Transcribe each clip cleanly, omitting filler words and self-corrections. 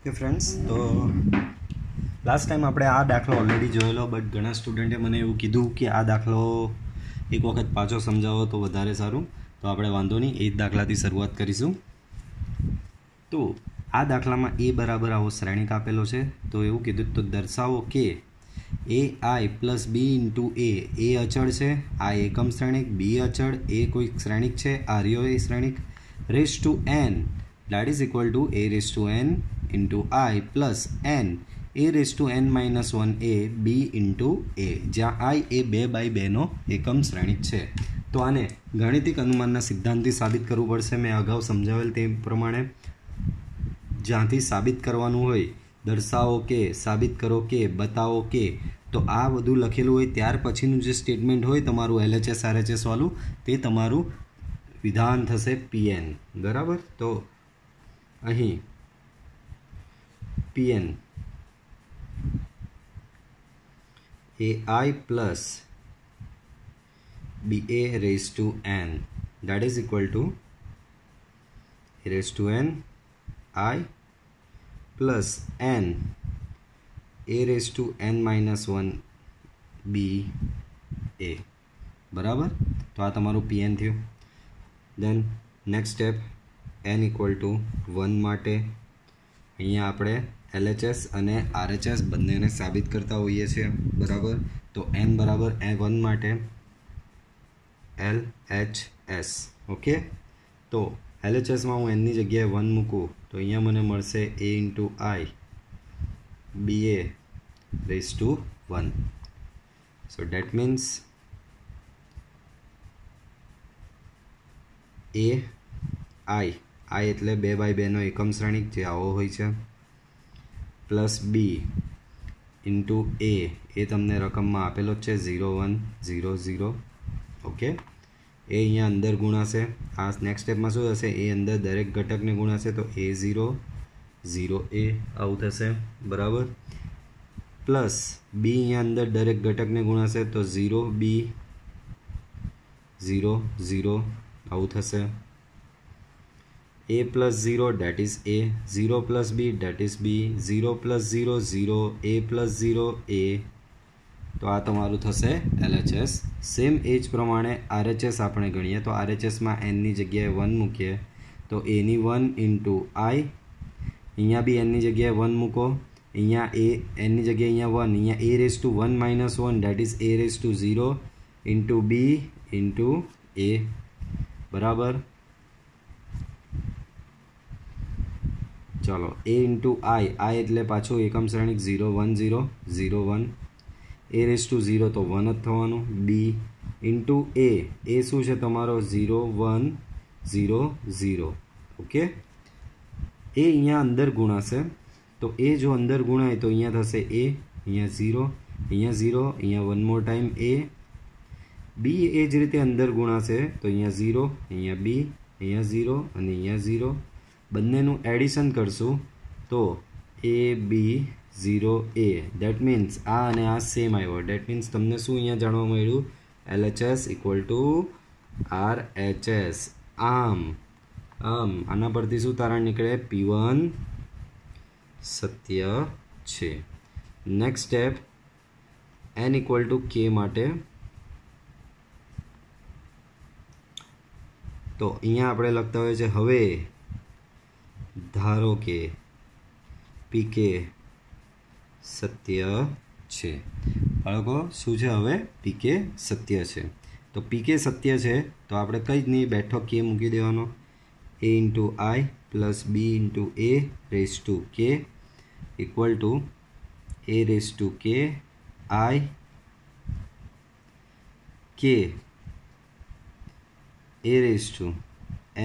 કે ફ્રેન્ડ્સ, તો last time આપણે આ દાખલો ઓલરેડી જોયેલો, બટ ઘણા સ્ટુડન્ટે મને એવું કીધું કે આ દાખલો એક વખત પાછો સમજાવો તો વધારે સારું. તો આપણે વાંધો નહીં, એ જ દાખલાથી શરૂઆત કરીશું. તો આ દાખલામાં એ બરાબર આવો શ્રેણિક આપેલો છે. તો એવું કીધું, તો દર્શાવો કે એ આઈ પ્લસ બી ઇન્ટુ એ અચળ છે, આ એકમ શ્રેણિક, બી અચળ, એ કોઈ શ્રેણિક છે, આ રહ્યો એ Shrenik, raise to n that is equal to a raised to n into I plus n a raised to n minus 1 a b into a, જ્યાં I એ 2/2 નો એકમ શ્રેણિક છે. તો આને ગાણિતિક અનુમાનના સિદ્ધાંતથી સાબિત કરવું પડશે. મેં અગાઉ સમજાવેલ તે પ્રમાણે જ્યાંથી સાબિત કરવાનું હોય, દર્શાવો કે, સાબિત કરો કે, બતાવો કે, તો આ બધું લખેલું હોય ત્યાર પછીનું જે સ્ટેટમેન્ટ હોય તમારું LHS RHS વાળું, તે તમારું વિધાન થશે PN. બરાબર. તો અહીં PN AI plus BA raised to n that is equal to a raised to n I plus n a raised to n minus 1 BA. બરાબર. તો આ તમારું PN થયું. Then next step, n equal to 1 માટે અહીંયા આપણે LHS અને RHS બંનેને સાબિત કરતા હોઈએ છીએ. બરાબર. તો n બરાબર 1 માટે LHS. ઓકે. તો LHSમાં હું nની જગ્યાએ 1 મૂકું તો અહીંયા મને મળશે a into I BA raise to 1. So that means I એટલે 2/2 નો એકમ શ્રેણિક, જે આવો હોય છે, પ્લસ બી ઇન્ટુ એ તમને રકમમાં આપેલો જ છે 0 1 0 0. ઓકે. એ અહીંયા અંદર ગુણાશે. આ નેક્સ્ટ સ્ટેપમાં શું થશે, એ અંદર દરેક ઘટકને ગુણાશે, તો A0 0 A આવું થશે. બરાબર. પ્લસ બી અહીંયા અંદર દરેક ઘટકને ગુણાશે, તો 0 B 0 0 આવું થશે. a plus 0 that is a, 0 plus b that is b, 0 plus 0 0, a plus 0 a. તો આ તમારું થશે LHS. સેમ એ જ પ્રમાણે RHS આપણે ગણીએ તો RHSમાં nની જગ્યાએ 1 મૂકીએ તો a ની 1 ઇન્ટુ I, અહીંયા બી nની જગ્યાએ 1 મૂકો, અહીંયા a nની જગ્યાએ અહીંયા 1, અહીંયા a raise to 1 minus 1 that is a raise to 0 into b into a. બરાબર. ચાલો, a ઇન્ટુ I એટલે પાછું એકમ શ્રેણિક 0 1 0 0 1, a રેઝ ટુ 0 તો 1 જ થવાનું, b ઇન્ટુ a શું છે તમારો 0 1 0 0. ઓકે. એ અહીંયા અંદર ગુણાશે, તો એ જો અંદર ગુણાય તો અહીંયા થશે a, અહીંયા 0, અહીંયા 0, અહીંયા 1 મોર ટાઈમ a. b એ જ રીતે અંદર ગુણાશે, તો અહીંયા 0, અહીંયા b, અહીંયા 0 અને અહીંયા 0. બંનેનું એડિશન કરશું તો AB0A. દેટ મીન્સ આ અને આ સેમ આવ્યો. દેટ મીન્સ તમને શું અહીંયા જાણવા મળ્યું, LHS ઇક્વલ ટુ RHS. આમ આના પરથી શું તારણ નીકળે, P1 સત્ય છે. Next step, n equal to K માટે તો અહીંયા આપણે લખતા હોય છે, હવે ધારો કે PK સત્ય છે. બાળકો શું છે, હવે PK સત્ય છે. તો PK સત્ય છે તો આપણે કંઈ જ નહીં, બેઠો K મૂકી દેવાનો, a into I plus b into a raise to K equal to a raise to K I K a raise to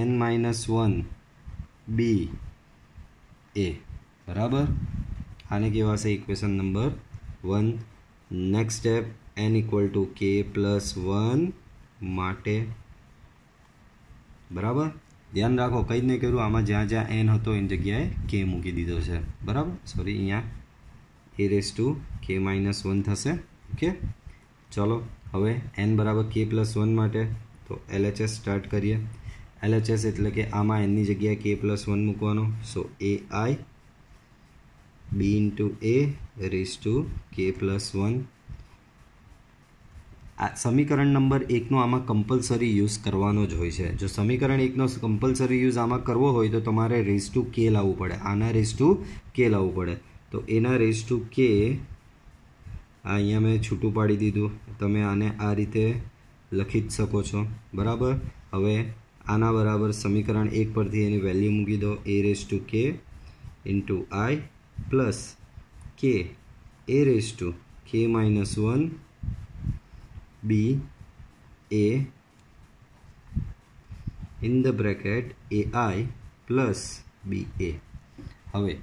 n minus 1 b a. બરાબર. આને કહેવાશે equation number 1. Next step, n equal to K plus 1 માટે. બરાબર. ધ્યાન રાખો, કંઈ જ નહીં કર્યું, આમાં જ્યાં જ્યાં n હતો એની જગ્યાએ K મૂકી દીધો છે. બરાબર. સોરી, અહીંયા a raise to K minus 1 થશે. ઓકે. ચલો, હવે n બરાબર K પ્લસ 1 માટે તો LHS સ્ટાર્ટ કરીએ. LHS એટલે કે આમાં nની જગ્યાએ K પ્લસ 1 મૂકવાનો. સો AI B into A raise to k plus 1. આ સમીકરણ નંબર 1નો આમાં કમ્પલસરી યુઝ કરવાનો જ હોય છે. જો સમીકરણ 1નો કમ્પલસરી યુઝ આમાં કરવો હોય તો તમારે રેઝ ટુ કે લાવવું પડે, આના રેઝ ટુ કે લાવવું પડે. તો એના રેઝ ટુ કે આ અહીંયા મેં છૂટું પાડી દીધું, તમે આને આ રીતે લખી જ શકો છો, બરાબર. હવે આના બરાબર સમીકરણ 1 પરથી એની વેલ્યુ મૂકી દો, a raise to k into i plus k a raise to k minus 1 b a in the bracket a i plus b a. હવે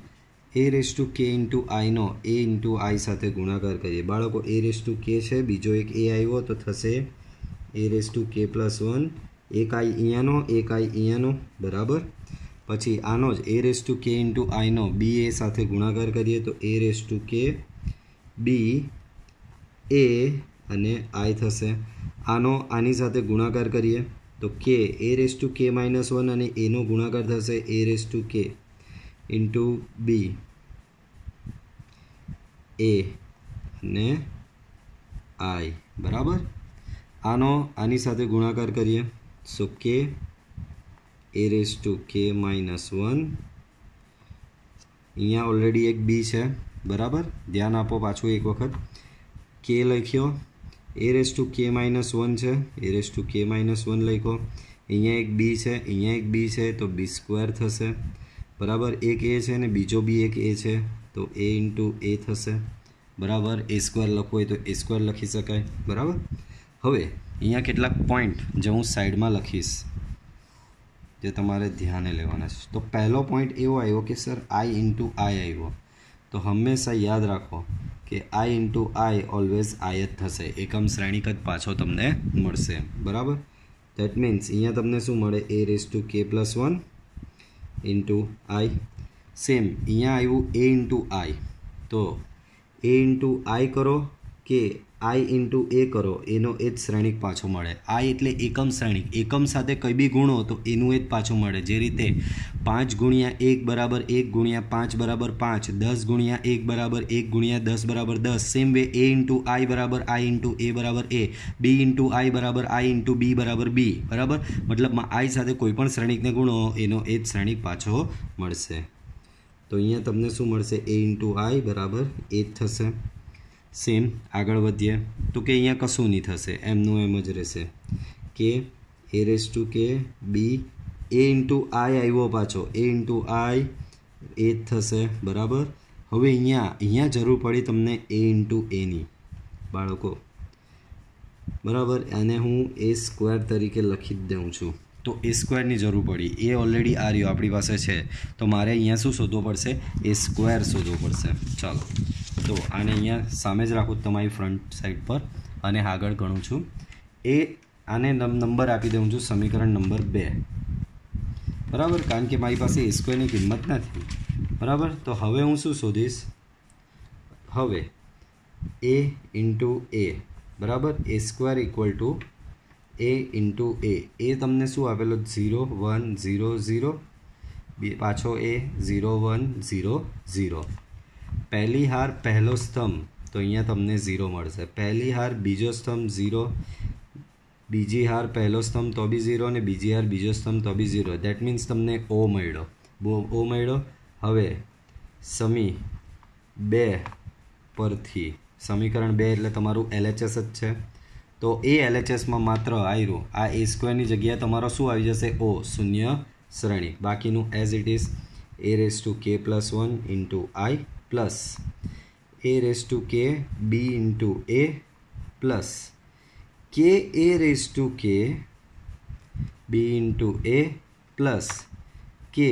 a raise to k into આઈનો એ ઇન્ટુ આઈ સાથે ગુણાકાર કરીએ. બાળકો એ raise to કે છે, બીજો એક એ આવ્યો તો થશે એ રેઝ ટુ કે પ્લસ 1, એક આઈ અહીંયાનો એક આઈ અહીંયાનો, બરાબર. પછી આનો જ એ રેઝ ટુ કે ઇન્ટુ આઈનો બી એ સાથે ગુણાકાર કરીએ તો એ રેઝ ટુ કે બી એ અને આઈ થશે. આનો આની સાથે ગુણાકાર કરીએ તો કે a raise to k minus 1 અને એનો ગુણાકાર થશે એ રેઝ ટુ કે ઇન્ટુ બી એ અને આઈ, બરાબર. આનો આની સાથે ગુણાકાર કરીએ સો કે a raise to k minus 1, અહીંયા ઓલરેડી એક બી છે, બરાબર. ધ્યાન આપો પાછું એક વખત. કે લખ્યો, એ રેઝ ટુ કે માઇનસ 1 છે, એ રેઝ ટુ કે માઇનસ 1 લખ્યો. અહીંયા એક બી છે, અહીંયા એક બી છે તો બી સ્ક્વેર થશે, બરાબર. એક એ છે ને બીજો બી એક એ છે તો એ ઇન્ટુ એ થશે, બરાબર. એ સ્ક્વેર લખવું હોય તો એ સ્ક્વેર લખી શકાય, બરાબર. હવે અહીંયા કેટલાક પોઈન્ટ જે હું સાઈડમાં લખીશ જે તમારે ધ્યાને લેવાના છે. તો પહેલો પોઈન્ટ એવો આવ્યો કે સર આઈ ઇન્ટુ આઈ આવ્યો, તો હંમેશા યાદ રાખો કે આઈ ઇન્ટુ આઈ ઓલવેઝ આઈ જ થશે, એકમ શ્રેણિક જ પાછો તમને મળશે, બરાબર. દેટ મીન્સ અહીંયા તમને શું મળે, એ raise to k plus 1 into I. Same અહીંયા આવ્યું એ ઇન્ટુ આઈ, તો એ ઇન્ટુ આઈ કરો કે આઈ ઇન્ટુ એ કરો, એનો એ જ શ્રેણિક પાછો મળે. આઈ એટલે એકમ શ્રેણિક, એકમ સાથે કંઈ બી ગુણો તો એનું એ જ પાછું મળે. જે રીતે 5 ગુણ્યા 1 બરાબર 1 ગુણ્યા 5 બરાબર 5, 10 ગુણ્યા 1 બરાબર 1 ગુણ્યા 10 બરાબર 10. Same way a into I બરાબર આઈ ઇન્ટુ એ બરાબર એ, બી ઇન્ટુ આઈ બરાબર આઈ ઇન્ટુ બી બરાબર બી, બરાબર. મતલબમાં આઈ સાથે કોઈ પણ શ્રેણિકને ગુણો એનો એ જ શ્રેણિક પાછો મળશે. તો અહીંયા તમને શું મળશે, એ ઇન્ટુ આઈ બરાબર એ જ થશે. સેમ આગળ વધીએ તો કે અહીંયા કશું નહીં થશે, એમનું એમ જ રહેશે. કે a raise to k B A into આઈ આવ્યો પાછો, એ ઇન્ટુ આઈ એ જ થશે, બરાબર. હવે અહીંયા જરૂર પડી તમને એ ઇન્ટુ એની, બાળકો, બરાબર. અને હું એ સ્ક્વેર તરીકે લખી જ દઉં છું. તો એ સ્ક્વેરની જરૂર પડી, એ ઓલરેડી આ રહ્યો આપણી પાસે છે, તો મારે અહીંયા શું શોધવો પડશે, એ સ્ક્વેર શોધવો પડશે. ચાલો તો આને અહીંયા સામે જ રાખું તમારી ફ્રન્ટ સાઈડ પર અને આગળ ગણું છું. એ આને નંબર આપી દઉં છું સમીકરણ નંબર 2, બરાબર. કારણ કે મારી પાસે એ સ્ક્વેરની કિંમત નથી, બરાબર. તો હવે હું શું શોધીશ, હવે એ ઇન્ટુ એ, બરાબર. A square equal to a into a. એ તમને શું આપેલો, 0 1 0 0, પાછો એ 0 1 0 0. પહેલી હાર પહેલો સ્તંભ તો અહીંયા તમને 0 મળશે, પહેલી હાર બીજો સ્તંભ 0, બીજી હાર પહેલો સ્તંભ તો બી 0 અને બીજી હાર બીજો સ્તંભ તો બી 0. દેટ મીન્સ તમને ઓ મળ્યો, ઓ મળ્યો. હવે સમી 2 પરથી સમીકરણ 2 એટલે તમારું LHS જ છે, તો એ LHSમાં માત્ર આવ્યું આ એ સ્ક્વેરની જગ્યાએ તમારો શું આવી જશે, ઓ, શૂન્ય શ્રેણી. બાકીનું as it is a raise to k plus 1 into i plus a raise to k b into a plus k a raise to k b into a plus k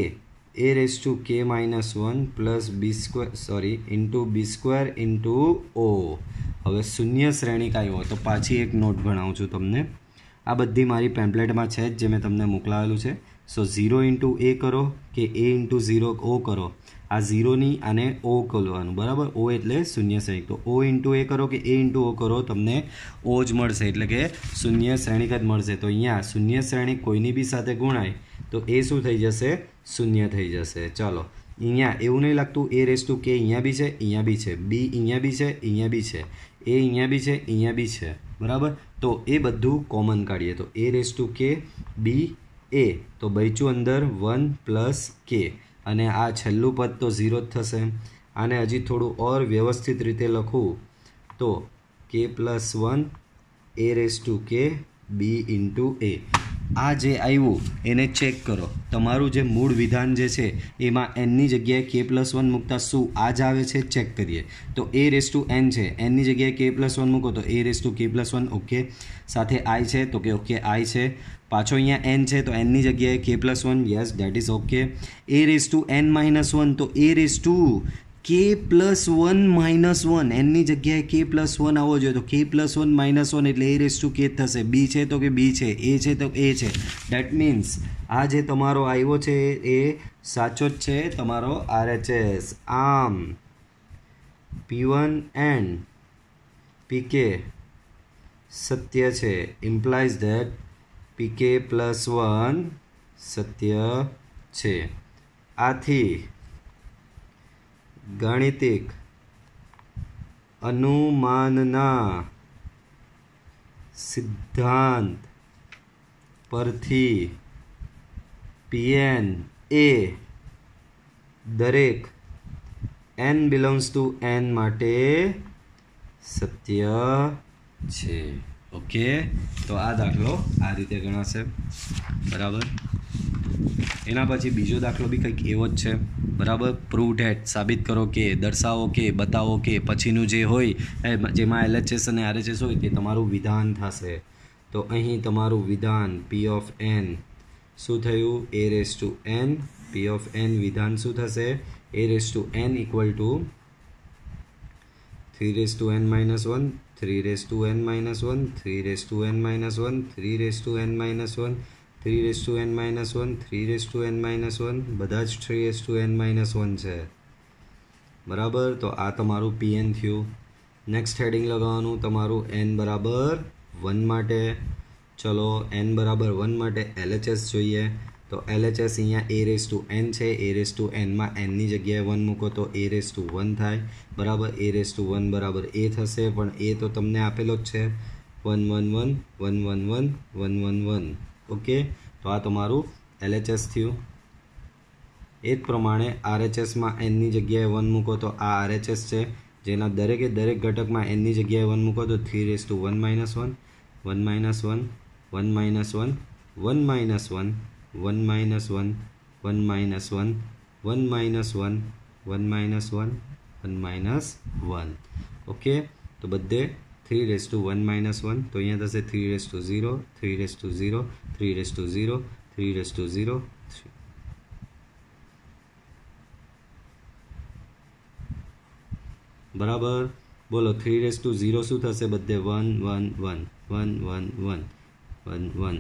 a raise to k minus 1 plus b square into b square into O. હવે શૂન્ય શ્રેણિક આવ્યો તો પાછી એક not ભણાવું છું તમને. આ બધી મારી પેમ્પલેટમાં છે જ જે મેં તમને મોકલાવેલું છે. સો 0 ઇન્ટુ એ કરો કે એ ઇન્ટુ 0 ઓ કરો, આ 0ની આને ઓ કરવાનું, બરાબર. ઓ એટલે શૂન્ય શ્રેણિક, તો ઓ ઇન્ટુ એ કરો કે એ ઇન્ટુ ઓ કરો તમને ઓ જ મળશે, એટલે કે શૂન્ય શ્રેણિક જ મળશે. તો અહીંયા શૂન્ય શ્રેણિક કોઈની બી સાથે ગુણાય तो ए शू थई जशे शून्य थई जशे। चलो अहींया एवुं नहीं लागतुं ए रेस टू के अहींया बी छे, अहींया बी छे, बी अहींया बी छे, अहींया बी छे, ए अहींया बी छे, अहींया बी छे, बराबर। तो ए बधुं कॉमन काढीए तो ए रेस टू के बी ए, तो बच्युं अंदर 1 प्लस के अने आ छेल्लुं पद तो 0 ज थशे। आने हजी थोड़ुं और व्यवस्थित रीते लखुं तो के प्लस 1 ए रेस टू के बी इंटू ए। आ जे आव्युं एने चेक करो, तमारुं जे मूळ विधान जे छे एमां एन नी जग्याए के प्लस 1 मूकता शुं आ ज आवे छे चेक करीए। तो ए रेस टू एन छे, एन नी जग्याए के प्लस 1 मूको तो a raise to k plus 1 okay. साथे आई छे तो के ओके आई छे, पाछो अहींया एन छे तो एन नी जग्याए k plus 1 yes that is okay. A raise to n minus 1 तो a raise to k plus 1 minus 1 n नी जग्याए के प्लस 1 आवो जोईए तो के प्लस 1 माइनस 1 एटले ए रेस टू के थशे। बी छे तो के बी छे, ए छे तो ए छे। डेट मीन्स आ जे तमारो आव्यो छे ए साचो ज छे तमारो RHS। आम P1 एंड PK सत्य छे, इम्प्लाइज दैट PK प्लस 1 सत्य छे। आथी गाणितिक अनुमानना सिद्धांत परथी PN ए दरेक n बिलोंग्स टू n माटे सत्य छे। ओके, तो आ दाखलो आ रीते गणाशे, बराबर। एना पछी बीजो दाखलो बी कंईक एवो ज छे, बराबर। प्रूव डेट साबित करो के, दर्शावो के, बतावो के, पछीनुं जे होय जेमां LHS अने RHS होय ते तमारुं विधान थशे। तो अहीं तमारुं विधान P ऑफ n शुं थयुं a raise to n, P of n विधान शुं थशे a raise to n equal to 3 raise to n minus 1, 3 raise to n minus 1, 3 raise to n minus 1, 3 raise to n minus 1, 3 raise to n minus 1, 3 raise to n minus 1, बधा ज 3 raise to n minus 1 छे, बराबर। तो आ तमारुं PN थयुं। Next heading लगाववानुं तमारुं n बराबर 1 माटे। चलो n बराबर 1 माटे LHS जोईए। तो LHS अहींया ए रेस टू n छे, ए रेस टू n मां n नी जग्याए 1 मूको तो ए रेस टू 1 थाय, बराबर। ए रेस टू 1 बराबर ए थशे, पण ए तो तमने आपेलो ज छे 1 1 1 1 1 1 1 1 1। ओके, तो आ तमारुं LHS थयुं। ए ज प्रमाणे RHS मां n नी जग्याए 1 मूको तो आ RHS छे, जेना दरेके दरेक घटक मां n नी जग्याए 1 मूको तो 3 raise to 1 minus 1 1 minus 1 1 minus 1 1 minus 1 1 minus 1 1 minus 1 1 minus 1 1 minus 1 1 minus 1। Okay, तो बधे 3 रेस टू 1 माइनस 1 तो अहींया थशे 3 raise to 0, 3 raise to 0, 3 raise to 0, 3 raise to 0, 3। बराबर। बोलो 3 रेस टू 0 शुं थशे बधे 1 1 1 1 1 1 1 1।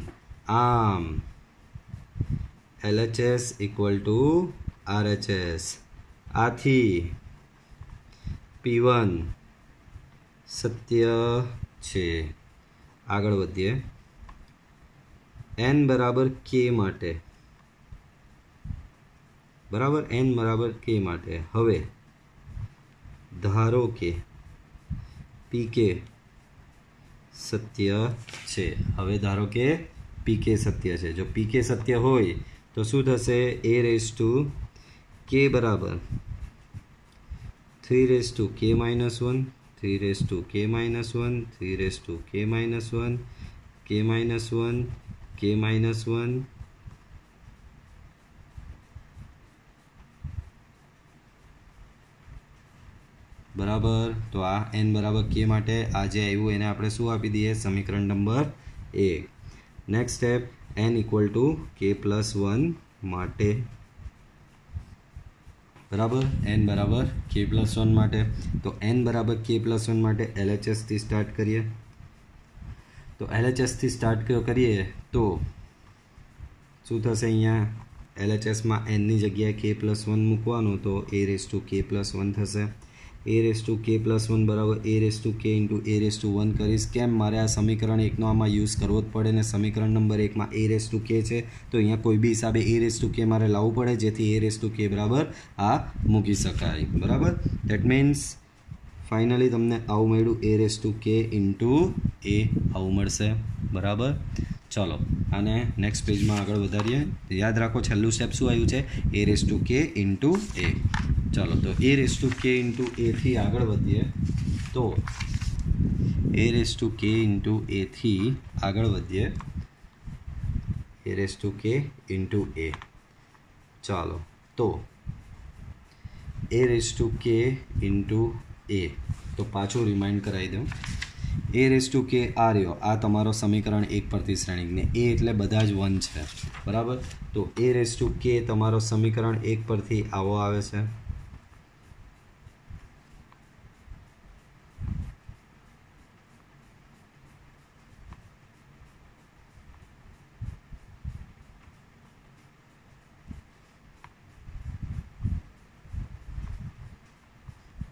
आम LHS इक्वल टू RHS। आथी P1 सत्य छे। आगळ वधीए। n बराबर k माटे, बराबर n बराबर k माटे हवे धारो के PK सत्य छे। हवे धारो के PK सत्य छे। जो PK सत्य होय तो शुं थशे ए रेस टू k बराबर 3 raise to k minus 1, 3 raise to k minus 1, 3 raise to k minus 1, k minus 1, k minus 1, बराबर। तो आ n बराबर k माटे आ जे आव्युं एने आपणे शुं आपी दीए समीकरण नंबर 1। Next step n equal to k plus 1 माटे, बराबर। n बराबर k प्लस 1 माटे तो n बराबर k प्लस 1 माटे LHS थी स्टार्ट करिए। तो LHS थी स्टार्ट करिए तो शुं थशे अहींया LHS मां n नी जग्याए k प्लस 1 मूकवानुं तो a raise to k plus 1 थशे। A raise to k plus 1 बराबर a raise to k into a raise to 1 करीश। केम मारे आ समीकरण 1 नो आमां यूज करवो ज पड़े ने समीकरण नंबर 1 में ए रेस टू के है तो अहींया कोई बी हिसाबे ए रेस टू के मारे लाववुं पड़े जेथी ए रेस टू के बराबर आ मूकी शकाय बराबर। देट मीन्स फाइनली तमने आवुं मळ्युं ए रेस टू के इंटू ए आवुं मळशे बराबर। चलो आने नेक्स्ट पेज में आगळ वधारीए। याद राखो छेल्लुं स्टेप शुं आव्युं छे ए रेस टू के इंटू ए। चलो तो a raise to k into ए थी आगळ वधीए तो a raise to k into ए थी आगळ वधीए ए रेस टू के इंटू ए। चलो तो a raise to k into ए तो पाछुं रिमाइंड करावी दूँ। ए रेस टू के आ रह्यो आ तमारो समीकरण 1 परथी श्रेणिक ने ए एटले बधा ज 1 छे बराबर। तो ए रेस टू के तमारो समीकरण 1 परथी आवो आवे छे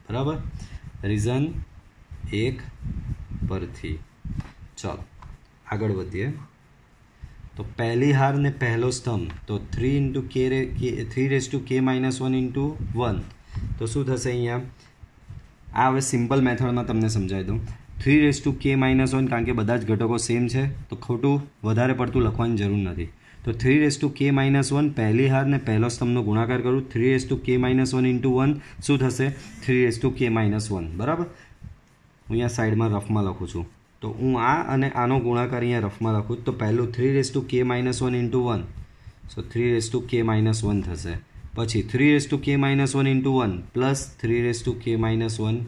बराबर। रीजन 1 परथी। चलो आगळ वधीए तो पहली हार ने पहलो स्तंभ तो 3 इंटू के 3 raise to k minus 1 into 1 तो शू थशे अहींया आ हवे सिम्पल मेथड में तमने समझावी दूँ। 3 रेस टू के माइनस 1 कारण के बधा ज घटको सेम है तो खोटू वधारे पड़तुं लखवानी जरूर नहीं। तो 3 रेस टू के माइनस 1 पहली हार ने पहलो स्तंभनो गुणाकार करूँ 3 raise to k minus 1 into 1 शू थशे 3 रेस टू के माइनस 1 बराबर। हूँ अहींया साइड में रफ में लखूँ छूँ तो हूँ आ अने आनो गुणाकार अहींया रफ में लखूँ तो पहलू 3 raise to k minus 1 into 1 so 3 raise to k minus 1 थशे पछी 3 raise to k minus 1 into 1 plus 3 raise to k minus 1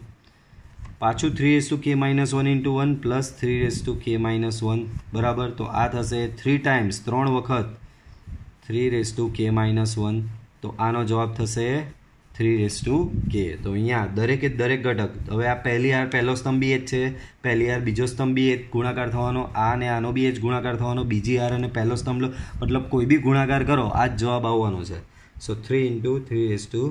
पाछू 3 raise to k minus 1 into 1 plus 3 raise to k minus 1 बराबर। तो आ थशे 3 times 3 वखत 3 raise to k minus 1 तो आनो जवाब थशे 3 रेस टू के। तो अहींया दरेके दरेक घटक हवे आ पहली हार पहलो स्तंभ बी एज छे पहली हार बीजो स्तंभ बी एज गुणाकार थवानो आ ने आनो बी एज गुणाकार थवानो बीजी हार अने पहलो स्तंभ लो मतलब कोई भी गुणाकार करो आ ज जवाब आववानो छे। सो 3 into 3 raise to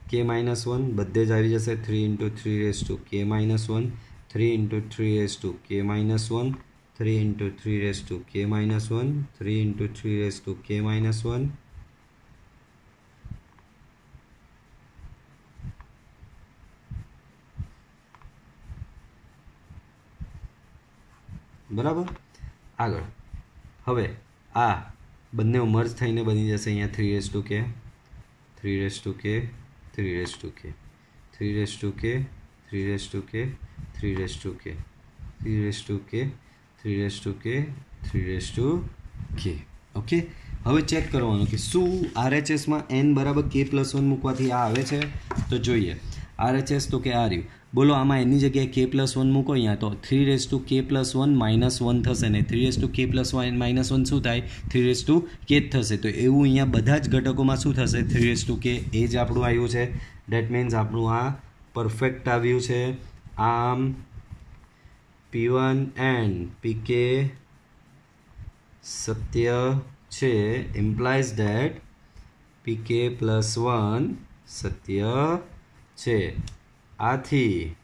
k minus 1 बधे ज आवी जशे 3 into 3 raise to k minus 1 3 into 3 raise to k minus 1 3 into 3 raise to k minus 1 3 into 3 raise to k minus 1 बराबर। आगळ हवे आ बंने मर्ज थईने बनी जशे अहींया 3 रेस टू के 3 रेस टू के 3 रेस टू के 3 रेस टू के 3 रेस टू के 3 रेस टू के 3 रेस टू के 3 रेस टू के 3 रेस टू के ओके। हवे चेक करवानुं कि शू आरएचएस में एन बराबर के प्लस 1 मूकवाथी आ आवे छे तो जोईए आरएचएस तो के आ रह्युं बोलो आमां एनी जग्याए के प्लस 1 मूको अहींया तो 3 raise to k plus 1 minus 1 थशे ने 3 raise to k plus 1 minus 1 शुं थाय 3 रेस टू के ज थशे। तो एवुं अहींया बधा ज घटकोमां शुं थशे 3 रेस टू के ए ज आपणुं आव्युं छे। डेट मीन्स आपणुं आ परफेक्ट आव्युं छे। आम P1 एंड PK सत्य छे इम्प्लाइज डेट PK प्लस 1 सत्य छे। आथी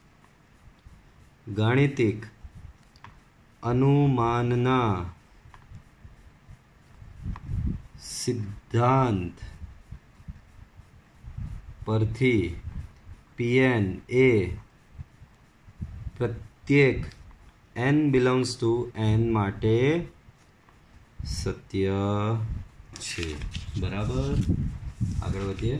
गाणितिक अनुमानना सिद्धांत परथी Pn ए प्रत्येक n बिलोंग्स टू n माटे सत्य छे बराबर। आगळ वधीए।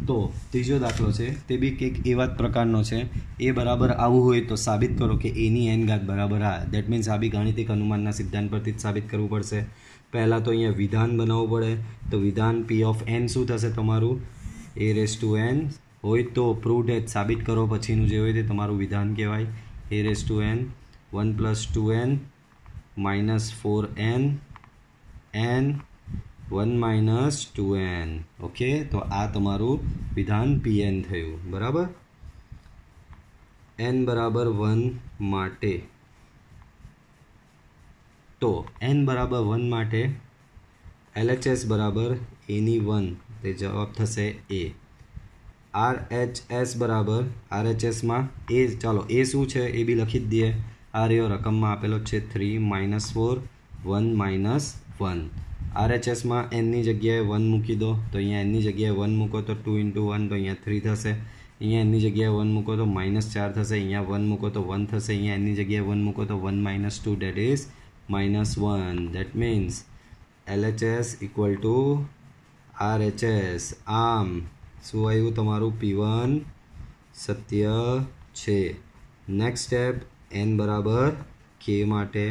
तो तीजो दाखलो है ते भी कंईक एवा प्रकारनो छे ए बराबर आवुं होय तो साबित करो कि ए नी एन घात बराबर आ। डेट मीन्स आ बी गाणितिक अनुमानना सिद्धांत परथी ज साबित करवुं पड़शे। पहला तो अहींया विधान बनाववुं पड़े तो विधान P ऑफ n शुं थशे तमारुं ए रेस टू n होय तो प्रूव डेट साबित करो पछीनुं जे होय ते तमारुं विधान कहेवाय ए raise to n 1 + 2n - 4n n 1 - 2n okay. तो आ तमारू विधान Pn थयुं बराबर। n बराबर 1 माटे तो n बराबर 1 माटे LHS બરાબર એની 1 તે જવાબ થશે એ. RHS બરાબર RHSમાં એ, ચાલો એ શું છે એ બી લખી જ દઈએ. આ રહ્યો રકમમાં આપેલો છે 3 - 4 1 - 1. RHSમાં એનની જગ્યાએ 1 મૂકી દો તો અહીંયા એનની જગ્યાએ 1 મૂકો તો 2 × 1 તો અહીંયા 3 થશે. અહીંયા એનની જગ્યાએ 1 મૂકો તો -4 થશે. અહીંયા 1 મૂકો તો 1 થશે. અહીંયા એનની જગ્યાએ 1 મૂકો તો 1 - 2 that is -1. that means LHS equal to RHS. આમ શું આવ્યું તમારું P1 સત્ય છે. નેક્સ્ટ સ્ટેપ n બરાબર k માટે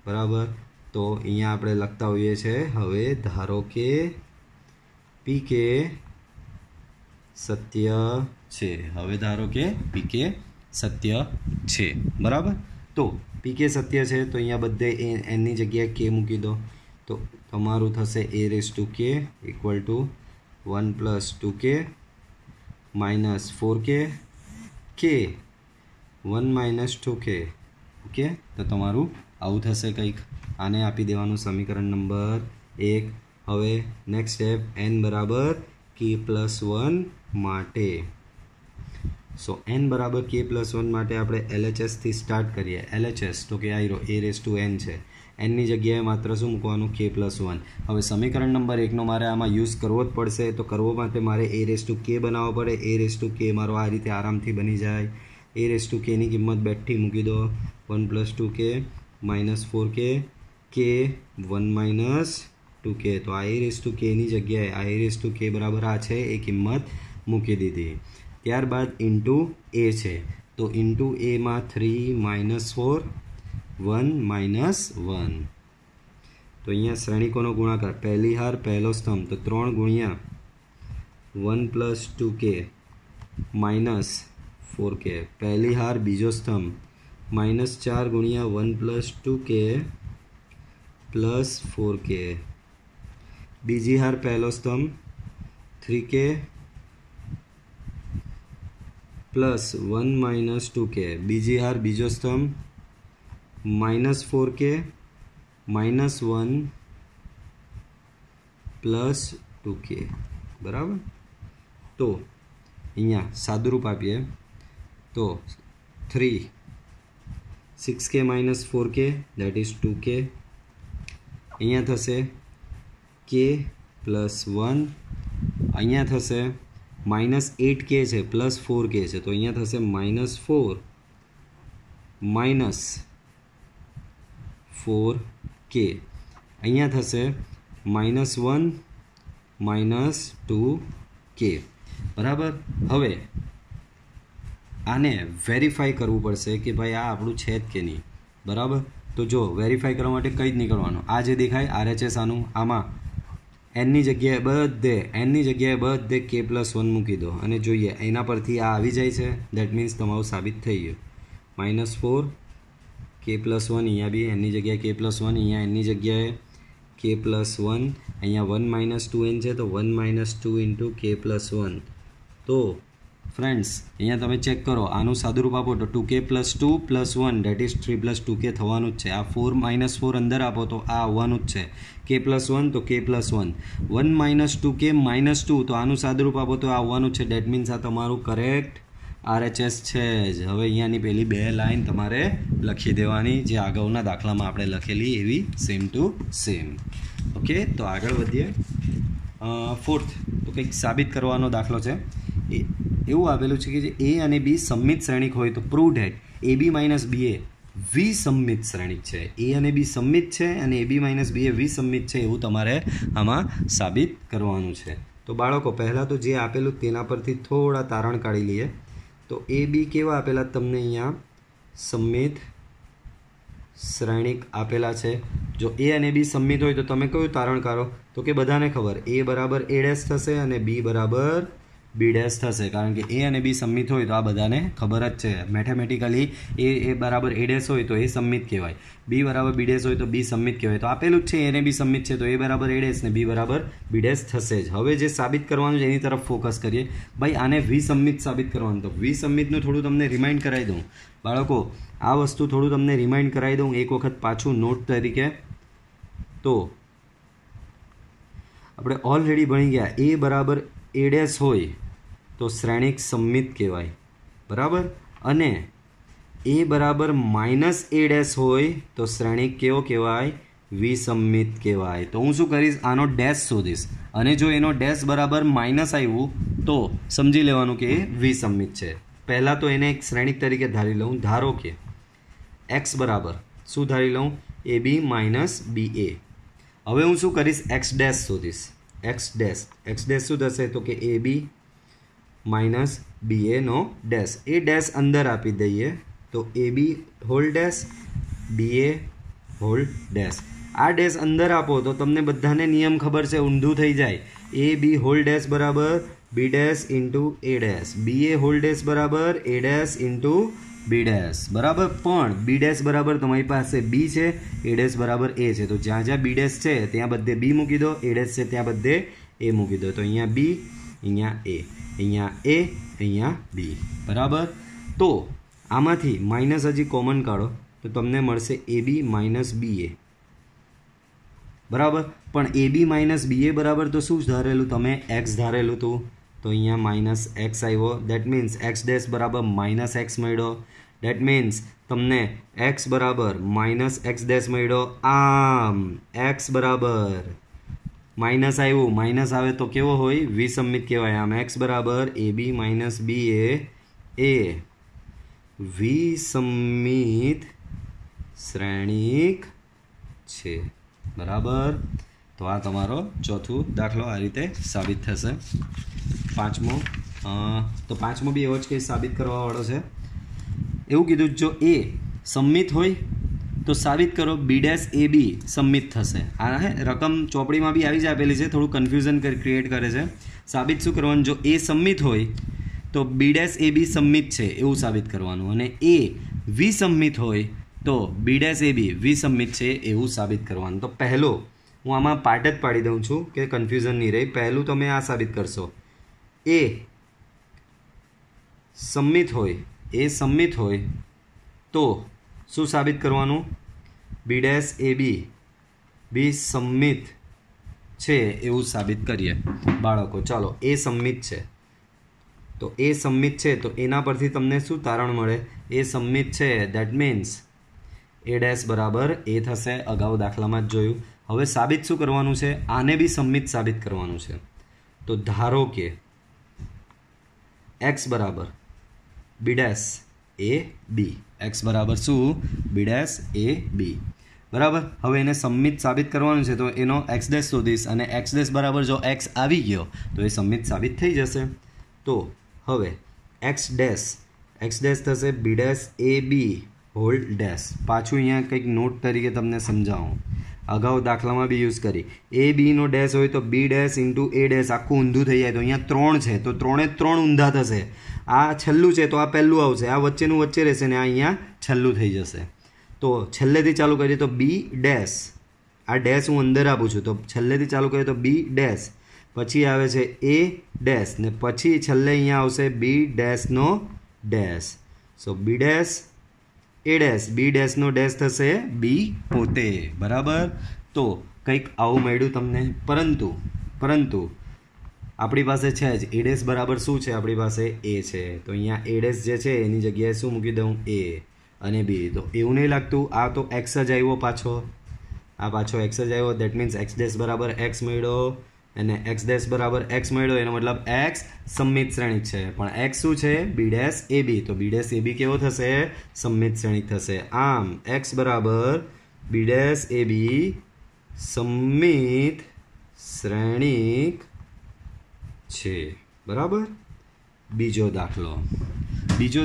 બરાબર. તો અહીંયા આપણે લખતા હોઈએ છીએ હવે ધારો કે PK સત્ય છે. હવે ધારો કે PK સત્ય છે બરાબર. તો PK સત્ય છે તો અહીંયા બધે એનની જગ્યાએ k મૂકી દો તો તમારું થશે a⁴k equal to 1 + 2k - 4k k 1 - 2k. Okay, તો તમારું આવું થશે કંઈક. આને આપી દેવાનું સમીકરણ નંબર 1. હવે નેક્સ્ટ સ્ટેપ n બરાબર k+1 માટે. સો n બરાબર k+1 માટે આપણે LHS થી સ્ટાર્ટ કરીએ. LHS તો કે આયરો a⁴n છે. એનની જગ્યાએ માત્ર શું મૂકવાનું k+1. હવે સમીકરણ નંબર 1નો મારે આમાં યુઝ કરવો જ પડશે. તો કરવો માટે મારે a⁴k બનાવવો પડે. a⁴k મારો આ રીતે આરામથી બની જાય. a⁴k ની કિંમત બેઠી મૂકી દો 1 + 2k - 4k k 1 - 2k. તો આ a⁴k ની જગ્યાએ આ a⁴k બરાબર આ છે એ કિંમત મૂકી દીધી. ત્યારબાદ ઇન્ટુ a છે તો ઇન્ટુ એમાં 3 - 4 1 - 1. તો અહીંયા શ્રેણિકોનો ગુણાકાર પહેલી હાર પહેલો સ્તંભ તો 3 × 1 + 2k - 4k. પહેલી હાર બીજો સ્તંભ -4 × 1 + 2k + 4k. બીજી હાર પહેલો સ્તંભ 3k + 1 - 2k. બીજી હાર બીજો સ્તંભ -4k -1 + 2k બરાબર. તો અહીંયા સાદુરૂપ આપીએ તો 3 6k - 4k that is 2k. અહીંયા થશે k + 1. અહીંયા થશે -8k છે +4k છે તો અહીંયા થશે -4 - 4k. અહીંયા થશે -1 - 2k બરાબર. હવે આને વેરીફાઈ કરવું પડશે કે ભાઈ આ આપણું છે જ કે નહીં બરાબર. તો જો વેરીફાઈ કરવા માટે કંઈ જ નહીં કરવાનું. આ જે દેખાય RHS આનું આમાં એનની જગ્યાએ બધે k+1 મૂકી દો અને જોઈએ એના પરથી આ આવી જાય છે. દેટ મીન્સ તમારું સાબિત થઈ ગયું. -4 k+1 અહીંયા બી એની જગ્યાએ k+1 અહીંયા એની જગ્યાએ k+1 અહીંયા 1 - 2n છે તો 1 - 2 × k+1. તો ફ્રેન્ડ્સ અહીંયા તમે ચેક કરો આનું સાદુરૂપ આપો તો 2k + 2 + 1 that is 3 + 2k થવાનું જ છે. આ 4 - 4 અંદર આપો તો આ આવવાનું જ છે. k+1 તો k+1 1 - 2k - 2 તો આનું સાદુરૂપ આપો તો આ આવવાનું જ છે. ડેટ મીન્સ આ તમારું કરેક્ટ RHS છે જ. હવે અહીંયાની પેલી 2 લાઈન તમારે લખી દેવાની જે અગાઉના દાખલામાં આપણે લખેલી એવી સેમ ટુ સેમ. ઓકે, તો આગળ વધીએ. 4th તો કંઈક સાબિત કરવાનો દાખલો છે. એવું આપેલું છે કે જે A અને B સમમિત શ્રેણિક હોય તો પ્રૂવ ધેટ AB - BA વિસંમિત શ્રેણિક છે. A અને B સમમિત છે અને AB - BA વિસંમિત છે એવું તમારે આમાં સાબિત કરવાનું છે. તો બાળકો પહેલાં તો જે આપેલું તેના પરથી થોડા તારણ કાઢી લઈએ. તો AB કેવા આપેલા તમને અહીંયા સમમિત શ્રેણિક આપેલા છે. જો A અને B સમમિત હોય તો તમે કયું તારણ કાઢો તો કે બધાને ખબર A બરાબર A' થશે અને B બરાબર B' થશે. કારણ કે A અને B સમમિત હોય તો આ બધાને ખબર જ છે. મેથેમેટિકલી A બરાબર A' હોય તો એ સમમિત કહેવાય. B બરાબર B' હોય તો B સમમિત કહેવાય. તો આપેલું જ છે A અને B સમમિત છે તો A બરાબર A' ને B બરાબર B' થશે જ. હવે જે સાબિત કરવાનું છે એની તરફ ફોકસ કરીએ. ભાઈ આને વિસંમિત સાબિત કરવાનું. તો વિસંમિતનું થોડું તમને રિમાઇન્ડ કરાવી દઉં બાળકો. આ વસ્તુ થોડું તમને રિમાઇન્ડ કરાવી દઉં એક વખત પાછું નોટ તરીકે. તો આપણે ઓલરેડી ભણી ગયા એ બરાબર એ ડેશ હોય તો શ્રેણિક સંમિત કહેવાય, બરાબર, અને એ બરાબર માઇનસ એ ડેશ હોય તો શ્રેણિક કેવો કહેવાય? વિસંમિત કહેવાય. તો હું શું કરીશ? આનો ડેશ શોધીશ અને જો એનો ડેશ બરાબર માઇનસ આવ્યું તો સમજી લેવાનું કે એ વિસંમિત છે. પહેલાં તો એને એક શ્રેણિક તરીકે ધારી લઉં. ધારો કે એક્સ બરાબર શું ધારી લઉં? A b minus b a. હવે હું શું કરીશ? એક્સ ડેશ શોધીશ. એક્સ ડેશ શું થશે? તો કે એ બી માઇનસ બી એનો ડેશ. એ ડેશ અંદર આપી દઈએ તો એ બી whole dash b a whole dash. આ ડેશ અંદર આપો તો તમને બધાને નિયમ ખબર છે, ઊંધું થઈ જાય. એ બી હોલ ડેશ બરાબર b dash into a dash, b a whole dash બરાબર a dash into b dash, બરાબર. પણ બી ડેશ બરાબર તમારી પાસે બી છે, એ ડેશ બરાબર એ છે, તો જ્યાં જ્યાં બી ડેશ છે ત્યાં બધે બી મૂકી દો, એ ડેશ છે ત્યાં બધે એ મૂકી દો. તો અહીંયા બી, અહીંયા એ, અહીંયા એ, અહીંયા બી, બરાબર. તો આમાંથી માઇનસ હજી કોમન કાઢો તો તમને મળશે એ બી માઇનસ બી એ, બરાબર. પણ એ બી માઇનસ બી એ બરાબર તો શું ધારેલું તમે? એક્સ ધારેલું હતું, તો અહીંયા માઇનસ એક્સ આવ્યો. દેટ મીન્સ એક્સ ડેશ બરાબર માઇનસ એક્સ મળ્યો. દેટ મીન્સ તમને એક્સ બરાબર માઇનસ એક્સ ડેશ મળ્યો. આમ એક્સ બરાબર માઇનસ આવ્યું, માઇનસ આવે તો કેવો હોય? વિસંમિત કહેવાય. આમ એક્સ બરાબર એ બી માઇનસ બી એ વિસંમિત શ્રેણિક છે, બરાબર. તો આ તમારો ચોથું દાખલો આ રીતે સાબિત થશે. પાંચમો બી એવો જ કંઈ સાબિત કરવાવાળો છે. એવું કીધું જો એ સંમિત હોય તો સાબિત કરો બી ડેશ એ બી સંમિત થશે. આ રકમ ચોપડીમાં બી આવી જ આપેલી છે, થોડું કન્ફ્યુઝન ક્રિએટ કરે છે. સાબિત શું કરવાનું? જો એ સંમિત હોય તો બી ડેશ એ બી સંમિત છે એવું સાબિત કરવાનું, અને એ વિસંમિત હોય તો બી ડેશ એ બી વિસંમિત છે એવું સાબિત કરવાનું. તો પહેલો હું આમાં પાર્ટ જ પાડી દઉં છું કે કન્ફ્યુઝન નહીં રહે. પહેલું તમે આ સાબિત કરશો, એ સંમિત હોય તો શું સાબિત કરવાનું? બી ડેશ એ બી સંમિત છે એવું સાબિત કરીએ બાળકો. ચાલો, એ સંમિત છે તો એ સંમિત છે તો એના પરથી તમને શું તારણ મળે? એ સંમિત છે દેટ મીન્સ એ ડેશ બરાબર એ થશે. અગાઉ દાખલામાં જ જોયું. હવે સાબિત શું કરવાનું છે? આને બી સંમિત સાબિત કરવાનું છે. તો ધારો કે એક્સ બરાબર બી ડેશ એ બી, એક્સ બરાબર શું? બી ડેશ એ બી, બરાબર. હવે એને સંમિત સાબિત કરવાનું છે તો એનો એક્સ ડેશ શોધીશ, અને એક્સ ડેશ બરાબર જો એક્સ આવી ગયો તો એ સંમિત સાબિત થઈ જશે. તો હવે એક્સ ડેશ થશે બી ડેશ એ બી હોલ ડેશ. પાછું અહીંયા કંઈક નોટ તરીકે તમને સમજાવું, અગાઉ દાખલામાં બી યુઝ કરી. એ બીનો ડેશ હોય તો b dash into a dash આખું ઊંધું થઈ જાય. તો અહીંયા 3 છે તો 3 ઊંધા થશે. આ છેલ્લું છે તો આ પહેલું આવશે, આ વચ્ચેનું વચ્ચે રહેશે ને આ અહીંયા છેલ્લું થઈ જશે. તો છેલ્લેથી ચાલુ કરીએ તો બી ડેશ, આ ડેશ હું અંદર આપું છું તો છેલ્લેથી ચાલુ કરીએ તો બી ડેશ, પછી આવે છે એ ડેશ, ને પછી છેલ્લે અહીંયા આવશે બી ડેશનો dash. So b dash a dash, b ડેશનો ડેશ થશે બી પોતે, બરાબર. તો કંઈક આવું મળ્યું તમને. પરંતુ આપણી પાસે છે જ એ ડેશ બરાબર શું છે? આપણી પાસે એ છે. તો અહીંયા એ ડેશ જે છે એની જગ્યાએ શું મૂકી દઉં? એ અને બી. તો એવું નહીં લાગતું આ તો એક્સ જ આવ્યો પાછો એક્સ જ આવ્યો. દેટ મીન્સ એક્સ ડેશ બરાબર એક્સ મળ્યો અને એક્સ ડેશ બરાબર એક્સ મળ્યો, એનો મતલબ એક્સ સંમિત શ્રેણિક છે. પણ એક્સ શું છે? બી ડેશ એ બી. તો બી ડેશ એ બી કેવો થશે? સંમિત શ્રેણિક થશે. આમ એક્સ બરાબર બી ડેશ એ બી સંમિત શ્રેણિક છે, બરાબર. બીજો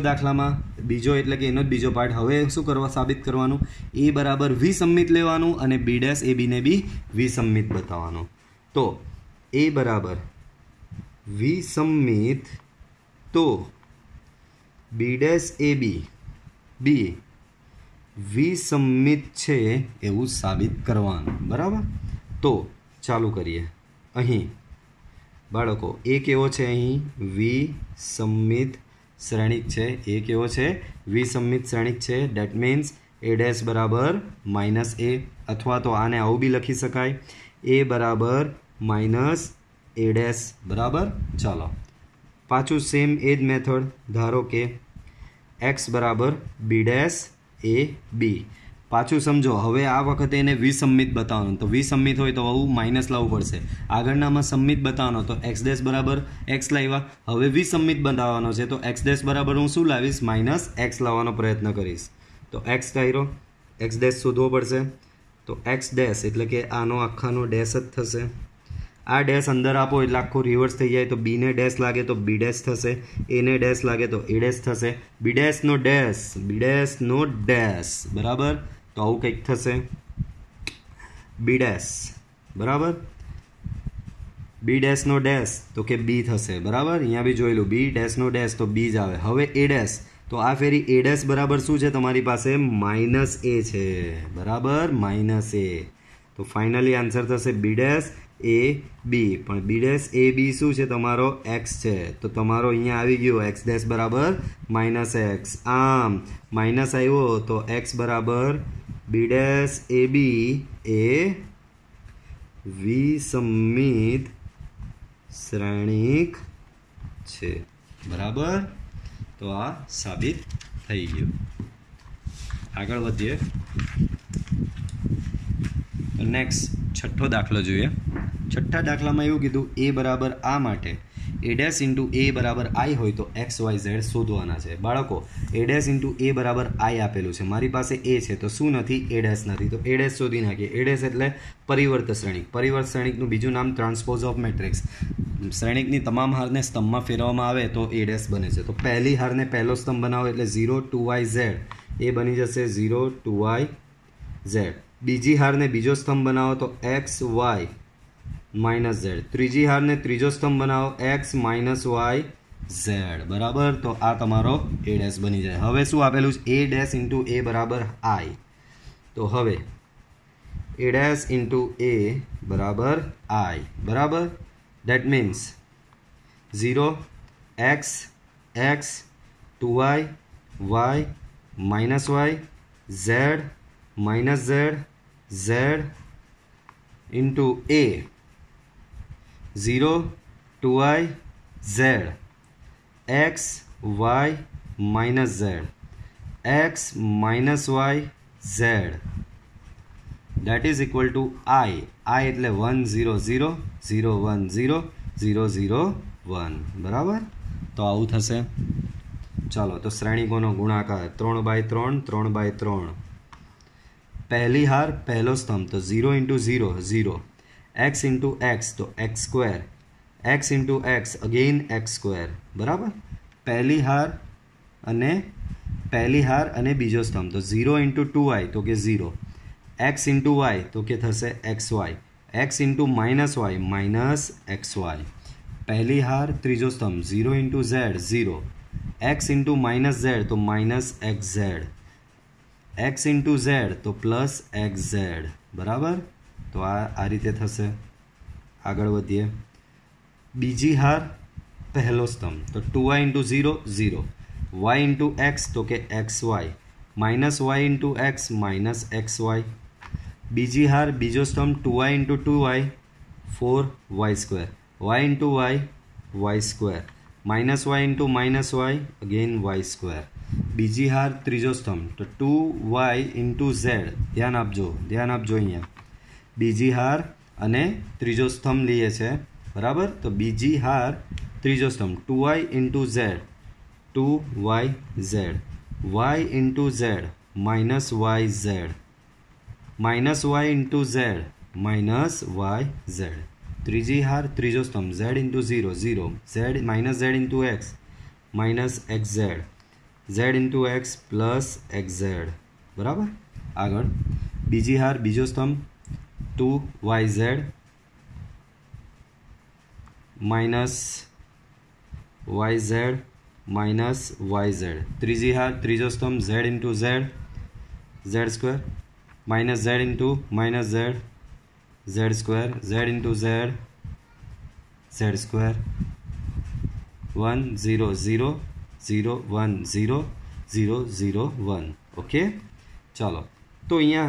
દાખલામાં બીજો એટલે કે એનો જ બીજો પાર્ટ. હવે શું કરવા સાબિત કરવાનું? એ બરાબર વિસંમિત લેવાનું અને બી ડેશ એ બીને બી વિસંમિત બતાવવાનું. તો એ બરાબર વિસંમિત તો બી ડેશ એ બી વિસંમિત છે એવું સાબિત કરવાનું, બરાબર. તો ચાલુ કરીએ. અહીં બાળકો એ કેવો છે? અહીં વિસંમિત શ્રેણિક છે. એ કેવો છે? વિસંમિત શ્રેણિક છે. ડેટ મીન્સ એ ડેશ બરાબર માઇનસ એ, અથવા તો આને આવું બી લખી શકાય, એ બરાબર माइनस ए डैश बराबर। चलो पाछू सेम एज मेथड, धारो के एक्स बराबर बी डैश ए बी। पाछू समझो हवे आ वखते एने विसम्मित बताववानुं, तो विसम्मित होय तो आવું माइनस लावવું પડશે। આગળનામાં સમ્મિત बतावવાનો तो एक्स डैश बराबर एक्स लाव्या। हवे विसम्मित बतावવાનો છે तो एक्स डैश बराबर હું શું લાવીશ? माइनस एक्स લાવવાનો प्रयत्न કરીશ। तो एक्स કર્યો, एक्स डैश શોધવો પડશે। तो एक्स डैश એટલે કે આનો આખાનો ડેશ જ થશે। आ डैश अंदर आपो એટલે આખું રિવર્સ થઈ જાય। तो बी ने डैश लागे तो बी डैश थशे, ए ने डैश लागे तो ए डैश थशे। बी डैश नो डैश, बी डैश नो डैश बराबर। तो आવું કંઈક થશે बी डैश बराबर। बी डैश नो डैश तो के बी थशे बराबर। અહીંયા બી જોઈ લો बी डैश नो डैश तो बी જ આવે। હવે ए डैश तो आ फेरी ए डैश बराबर શું છે તમારી પાસે? माइनस ए છે बराबर, माइनस ए। तो फाइनली आंसर थशे बी डैश ए बी। पण बी डैश ए बी શું છે તમારો? एक्स છે। तो તમારો અહીંયા આવી ગયો एक्स डैश बराबर माइनस एक्स। आम माइनस આવ્યો तो एक्स बराबर बी डैश ए बी ए विसम्मित श्रेणिक છે बराबर। तो आ साबित થઈ ગયું। આગળ વધીએ। नेक्स्ट छठो दाखलो જોઈએ। छठा दाखलाમાં એવું કીધું ए बराबर आ માટે ए डैश इंटू ए बराबर आई હોય તો एक्स वाय झेड શોધવાના છે। બાળકો ए डैश इंटू ए बराबर आई આપેલું છે, મારી પાસે ए છે તો શું નથી? ए डैश નથી, तो ए डैश શોધી નાખીએ। ए डैश એટલે પરિવર્ત શ્રેણિક। પરિવર્ત શ્રેણિકનું બીજું નામ ટ્રાન્સપોઝ ઓફ મેટ્રિક્સ। શ્રેણિકની તમામ હારને સ્તંભમાં ફેરવવામાં આવે તો ए डैश બને છે। તો પહેલી હારને પહેલો સ્તંભ બનાવો એટલે 0 2y z, એ બની જશે 0 2y z। बीजी हार ने बीजो स्तंभ बनाओ तो एक्स वाय माइनस जेड। त्रीजी हार ने त्रीजो स्तंभ बनाओ एक्स माइनस वाय जेड बराबर। तो आ तमारो ए डैश बनी जाए। हवे शुं आपेलुं छे? ए डैश इंटू ए बराबर आई। तो हवे ए डैश इंटू ए बराबर आई बराबर। That means 0 x x 2y Y minus y z minus Z z into A 0 2y z x y minus z x minus y z that is equal to I એટલે 1 0 0 0 1 0 0 0 1 બરાબર। તો આવું થશે। ચાલો તો શ્રેણિકોનો ગુણાકાર 3/3 3/3। पहली हार पहलो स्तंभ तो 0 इंटू 0 0, एक्स इंटू एक्स तो x square, x into x again x square बराबर। पहली हार अने बीजो स्तंभ तो 0 इंटू 2y तो के 0, एक्स इंटू वाय तो के थशे x y, x into minus y minus x y. पहली हार त्रीजो स्तंभ 0 into z 0, x into minus z तो minus x z, x into z तो प्लस एक्स जेड बराबर। तो आ रीते थशे। आगळ वधीए। बीजी हार पहलो स्तंभ तो 2y into 0 0, y into x तो के x y minus y into x minus x y. बीजी हार बीजो स्तंभ 2y into 2y 4y square, y into y square minus y into minus y again y square. बीजी हार त्रीजो स्तंभ तो 2y इंटू जेड, ध्यान आपजो अहींया। बीजी हार अने त्रीजो स्तंभ लीए छे बराबर। तो बीजी हार त्रीजो स्तंभ 2y इंटू जेड 2y जेड, y into z minus y z, minus y into z minus y z. त्रीजी हार त्रीजो स्तंभ z into 0 0, z minus z into x minus x z, z into x plus x z बराबर। आगळ बीजी हार बीजो स्तंभ 2y z minus y z minus y z. त्रीजी हार त्रीजो स्तंभ z into z z square minus z into minus Z z square, z into z z square 1 0 0 0 1 0 0 0 1। Okay चलो तो अहींया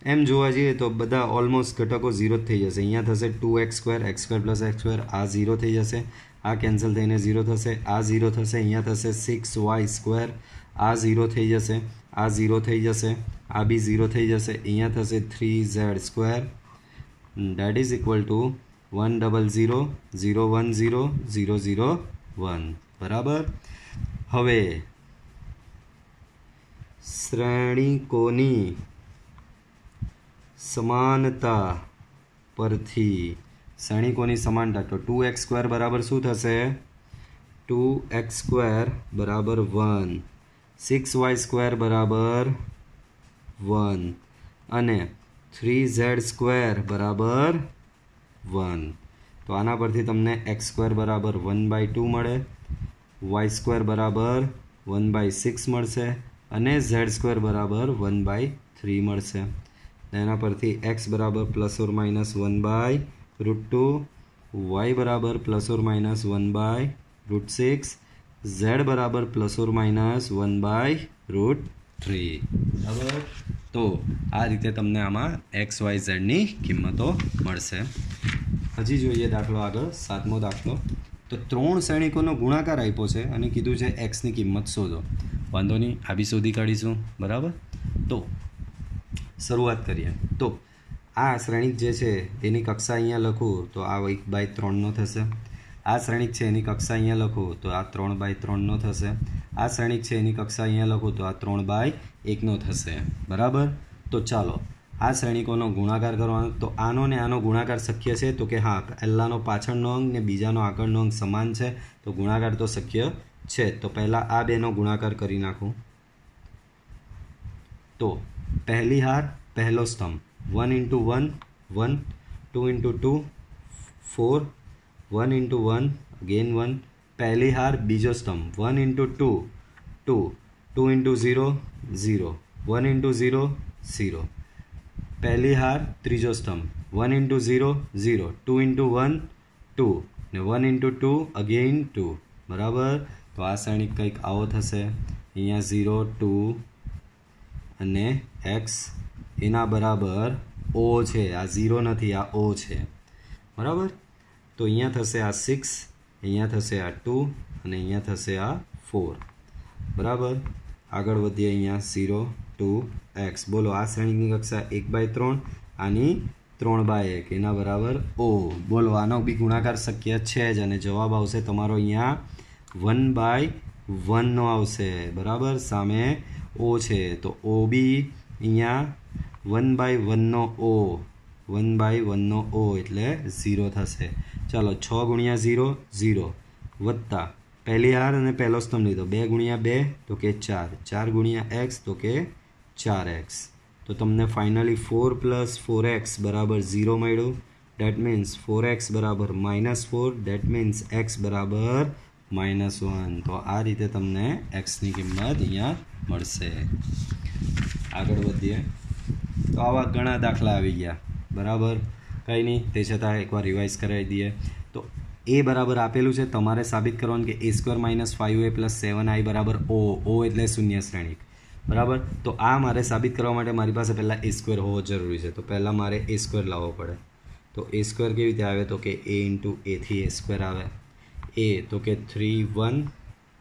એમ જોવા જઈએ તો બધા ઓલમોસ્ટ ઘટકો ઝીરો જ થઈ જશે. અહીંયા થશે 2x² x² + x², આ ઝીરો થઈ જશે, આ કેન્સલ થઈને ઝીરો થશે, આ ઝીરો થશે, અહીંયા થશે 6y², આ ઝીરો થઈ જશે, આ ઝીરો થઈ જશે, આ બી ઝીરો થઈ જશે, અહીંયા થશે 3z², that is equal to 100,010,001. બરાબર. હવે શ્રેણિકોની સમાનતા પરથી શ્રેણિકોની સમાનતા તો 2x² બરાબર શું થશે? 2x² બરાબર 1, 6y² બરાબર 1 અને 3z² બરાબર 1. તો આના પરથી તમને x² બરાબર 1/2 મળે, y² બરાબર 1/6 મળશે અને z² બરાબર 1/3 મળશે. એના પરથી x બરાબર ±1/√2, y બરાબર ±1/√6, z બરાબર ±1/√3. બરાબર. તો આ રીતે તમને આમાં x, y, z ની કિંમતો મળશે. હજી જોઈએ દાખલો આગળ, 7મો દાખલો. તો 3 શ્રેણિકોનો ગુણાકાર આપ્યો છે અને કીધું છે એક્સની કિંમત શોધો. વાંધો નહીં, આ બી શોધી કાઢીશું. બરાબર. તો શરૂઆત કરીએ. તો આ શ્રેણિક જે છે એની કક્ષા અહીંયા લખું તો આ 1/3નો થશે. આ શ્રેણિક છે એની કક્ષા અહીંયા લખું તો આ 3/3નો થશે. આ શ્રેણિક છે એની કક્ષા અહીંયા લખું તો આ 3/1નો થશે. બરાબર. તો ચાલો આ શ્રેણિકોનો ગુણાકાર કરવાનો. તો આનો ને આનો ગુણાકાર શક્ય છે? તો કે હા, પહેલાંનો પાછળનો અંક ને બીજાનો આગળનો અંક સમાન છે તો ગુણાકાર તો શક્ય છે. તો પહેલાં આ બેનો ગુણાકાર કરી નાખું. તો પહેલી હાર પહેલો સ્તંભ 1 × 1 1, 2 × 2 4, 1 × 1 again 1. પહેલી હાર બીજો સ્તંભ 1 × 2 2, 2 × 0 0, 1 × 0 0. પહેલી હાર ત્રીજો સ્તંભ 1 × 0 0, 2 × 1 2 ને 1 × 2 again 2. બરાબર. તો આ શ્રેણિક કંઈક આવો થશે. અહીંયા 0 2 અને x એના બરાબર o છે. આ 0 નથી, આ o છે. બરાબર. તો અહીંયા થશે આ 6, અહીંયા થશે આ 2 અને અહીંયા થશે આ 4. બરાબર. આગળ વધીએ. અહીંયા 0 2 x. બોલો આ શ્રેણિકની કક્ષા 1/3, આની 3/1, એના બરાબર o. બોલો આનો બી ગુણાકાર શક્ય છે જ અને જવાબ આવશે તમારો અહીંયા 1/1નો આવશે. બરાબર. સામે o છે તો o બી અહીંયા 1/1નો o, 1/1નો o એટલે 0 થશે. ચાલો 6 × 0 0 વત્તા પહેલી હાર અને પહેલો સ્તંભ લીધો 2 × 2 તો કે 4, 4 × x તો કે 4x. તો તમને ફાઇનલી 4 + 4x બરાબર 0 મળ્યું. ડેટ મીન્સ 4x બરાબર -4, ડેટ મીન્સ x બરાબર -1. તો આ રીતે તમને એક્સની કિંમત અહીંયા મળશે. આગળ વધીએ. તો આવા ઘણા દાખલા આવી ગયા. બરાબર. કંઈ નહીં, તે છતાં એકવાર રિવાઇઝ કરાવી દઈએ. તો એ બરાબર આપેલું છે, તમારે સાબિત કરવાનું કે a² - 5a + 7i બરાબર o. o એટલે શૂન્ય શ્રેણિક. બરાબર. તો આ મારે સાબિત કરવા માટે મારી પાસે પહેલાં a² હોવો જરૂરી છે. તો પહેલાં મારે a² લાવવો પડે. તો a² કેવી રીતે આવે? તો કે a × a થી a² આવે. a તો કે 3 1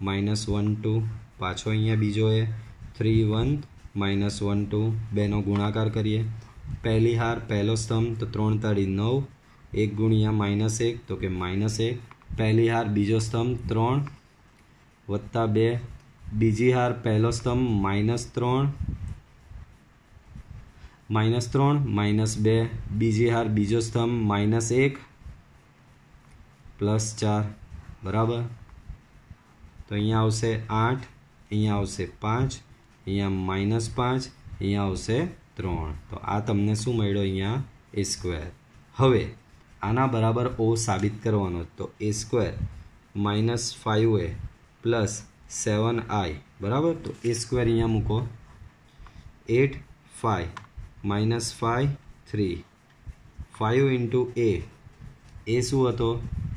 -1 2, પાછો અહીંયા બીજો a 3 1 -1 2, બેનો ગુણાકાર કરીએ. પહેલી હાર પહેલો સ્તંભ તો 3 × 9, 1 × -1 તો કે -1. પહેલી હાર બીજો સ્તંભ 3 વત્તા 2, બીજી હાર પહેલો સ્તંભ -3 -2, બીજી હાર બીજો સ્તંભ -1 +4. બરાબર. તો અહીંયા આવશે 8, અહીંયા આવશે 5, અહીંયા -5, અહીંયા આવશે 3. તો આ તમને શું મળ્યો? અહીંયા a². હવે આના બરાબર o સાબિત કરવાનો. તો a² - 5a + 7i બરાબર. તો a² અહીંયા મૂકો. 8 5 -5 3, 5 × a. a શું હતો?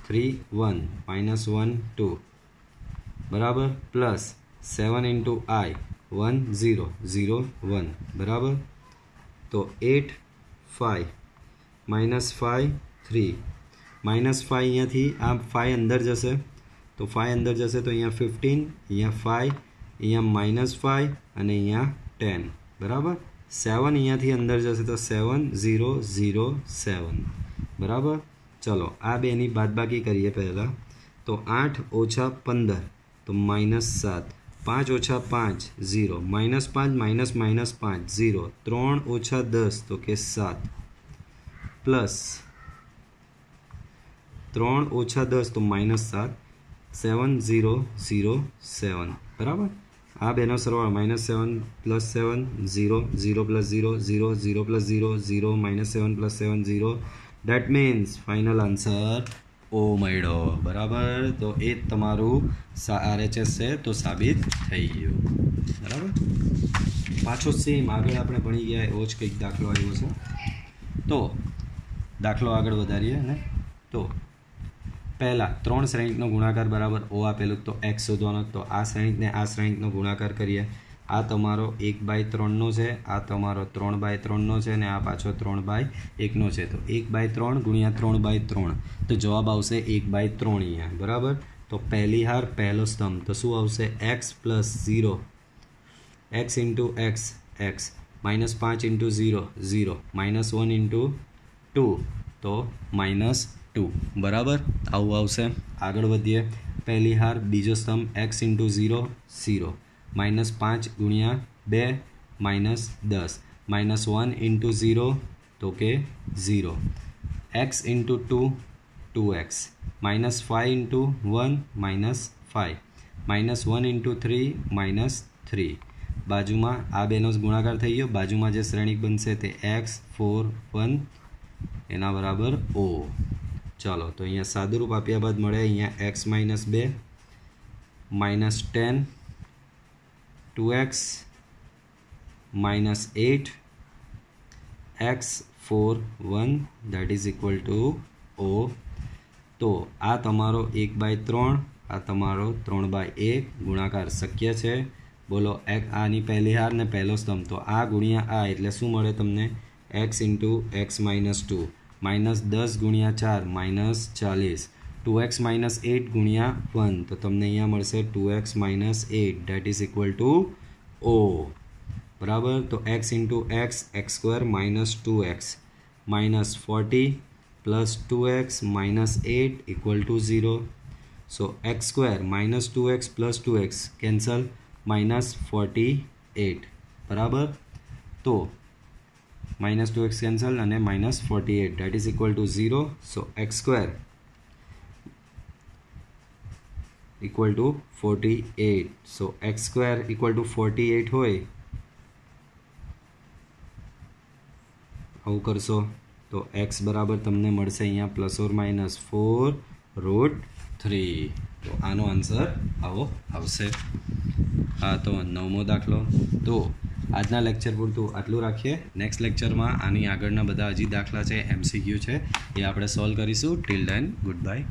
3 1 -1 2 બરાબર. +7 × i 1 0 0 1 બરાબર. તો 8 5 -5 3 -5 અહીંયાથી આ 5 અંદર જશે તો 5 અંદર જશે તો અહીંયા 15 અહીંયા 5 અહીંયા -5 અને અહીંયા 10 બરાબર 7 અહીંયાથી અંદર જશે તો 7 0 0 7 બરાબર ચલો આ બેની બાદબાકી કરીએ પહેલાં તો 8 ઓછા 15 તો -7 5 ઓછા 5 0 -5 -5 0 3 ઓછા 10 તો કે 7 પ્લસ 3 ઓછા 10 તો -7 7 0 0 7 બરાબર આ બેનો સરવાળો -7 + 7 0 0 + 0 0 0 + 0 0 -7 + 7 0 દેટ મીન્સ ફાઇનલ આન્સર ઓ મળ્યો બરાબર તો એ તમારું RHS છે તો સાબિત થઈ ગયું બરાબર પાછો સેમ આગળ આપણે ભણી ગયા એવો જ કંઈક દાખલો આવ્યો છે તો દાખલો આગળ વધારીએ ને તો પહેલાં 3 શ્રેણિકનો ગુણાકાર બરાબર ઓ આપેલું તો x શોધવાનો તો આ શ્રેણિકને આ શ્રેણિકનો ગુણાકાર કરીએ આ તમારો 1/3નો છે આ તમારો 3/3નો છે અને આ પાછો 3/1નો છે તો 1/3 × 3/3 તો જવાબ આવશે 1/3 અહીંયા બરાબર તો પહેલી હાર પહેલો સ્તંભ તો શું આવશે x + 0 x × x x -5 × 0 0 -1 × 2 તો -2 બરાબર આવું આવશે આગળ વધીએ પહેલી હાર બીજો સ્તંભ x × 0 0 -5 × 2 -10 -1 × 0 તો કે 0 x × 2 2x -5 × 1 -5 -1 × 3 -3 બાજુમાં આ બેનો ગુણાકાર થઈ ગયો બાજુમાં જે શ્રેણિક બનશે તે x 4 1 એના બરાબર O ચાલો તો અહીંયા સાદુરૂપ આપ્યા બાદ મળે અહીંયા x - 2 -10 2x -8 x 4 1 that is equal to O તો આ તમારો 1/3 આ તમારો 3/1 ગુણાકાર શક્ય છે બોલો આની પહેલી હાર ને પહેલો સ્તંભ તો આ ગુણ્યા આ એટલે શું મળે તમને x × x - 2 -10 × 4 -40 2x - 8 × 1 તો તમને અહીંયા મળશે 2x - 8 that is equal to O બરાબર તો x × x x² - 2x -40 + 2x -8 = 0 so x² - 2x + 2x cancel -48 બરાબર તો -2x cancel અને -48 that is equal to 0 so x² = 48 so x² = 48 હોય આવું કરશો તો x બરાબર તમને મળશે અહીંયા ±4√3 તો આનો આન્સર આવો આવશે હા તો 9મો દાખલો તો આજના લેક્ચર પૂરતું આટલું રાખીએ નેક્સ્ટ લેક્ચરમાં આની આગળના બધા હજી દાખલા છે MCQ છે એ આપણે સોલ્વ કરીશું ટિલ ધેન ગુડ બાય